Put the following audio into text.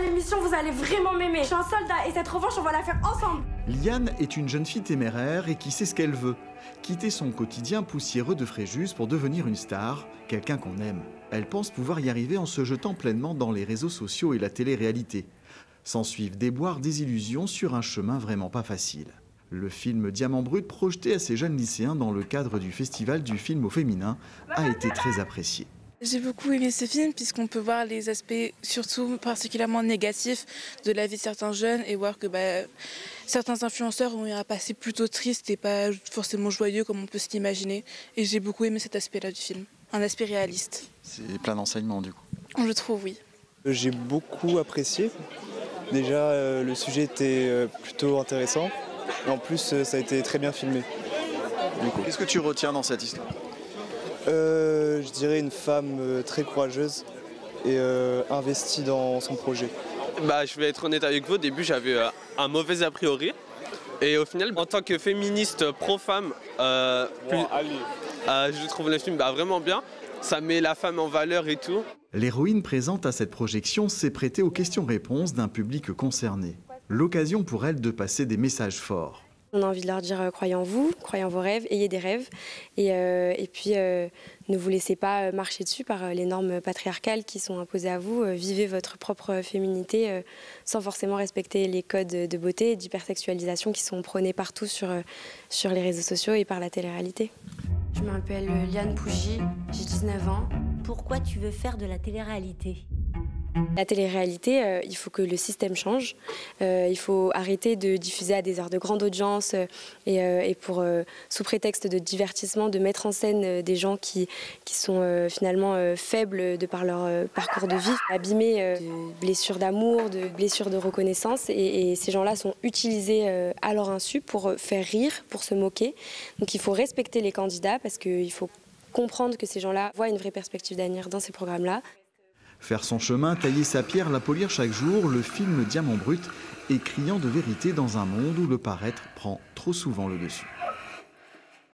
l'émission, vous allez vraiment m'aimer. Je suis un soldat et cette revanche, on va la faire ensemble. Liane est une jeune fille téméraire et qui sait ce qu'elle veut. Quitter son quotidien poussiéreux de Fréjus pour devenir une star, quelqu'un qu'on aime. Elle pense pouvoir y arriver en se jetant pleinement dans les réseaux sociaux et la télé-réalité. S'ensuivent déboires, désillusions sur un chemin vraiment pas facile. Le film Diamant Brut, projeté à ces jeunes lycéens dans le cadre du festival du film au féminin, a été très apprécié. J'ai beaucoup aimé ce film puisqu'on peut voir les aspects surtout particulièrement négatifs de la vie de certains jeunes et voir que certains influenceurs ont eu un passé plutôt triste et pas forcément joyeux comme on peut se l'imaginer. Et j'ai beaucoup aimé cet aspect-là du film, un aspect réaliste. C'est plein d'enseignements du coup. Je trouve, oui. J'ai beaucoup apprécié. Déjà, le sujet était plutôt intéressant. Et en plus, ça a été très bien filmé. Qu'est-ce que tu retiens dans cette histoire ? Je dirais une femme très courageuse et investie dans son projet. Je vais être honnête avec vous, au début j'avais un mauvais a priori. Et au final, en tant que féministe pro-femme, je trouve le film vraiment bien. Ça met la femme en valeur et tout. L'héroïne présente à cette projection s'est prêtée aux questions-réponses d'un public concerné. L'occasion pour elle de passer des messages forts. On a envie de leur dire croyez en vous, croyez en vos rêves, ayez des rêves et puis ne vous laissez pas marcher dessus par les normes patriarcales qui sont imposées à vous. Vivez votre propre féminité sans forcément respecter les codes de beauté et d'hypersexualisation qui sont prônés partout sur les réseaux sociaux et par la télé-réalité. Je m'appelle Liane Pougy, j'ai 19 ans. Pourquoi tu veux faire de la télé-réalité ? La télé-réalité, il faut que le système change. Il faut arrêter de diffuser à des heures de grande audience et pour, sous prétexte de divertissement, de mettre en scène des gens qui sont finalement faibles de par leur parcours de vie, abîmés de blessures d'amour, de blessures de reconnaissance. Et ces gens-là sont utilisés à leur insu pour faire rire, pour se moquer. Donc il faut respecter les candidats parce qu'il faut comprendre que ces gens-là voient une vraie perspective d'avenir dans ces programmes-là. Faire son chemin, tailler sa pierre, la polir chaque jour, le film Diamant Brut est criant de vérité dans un monde où le paraître prend trop souvent le dessus.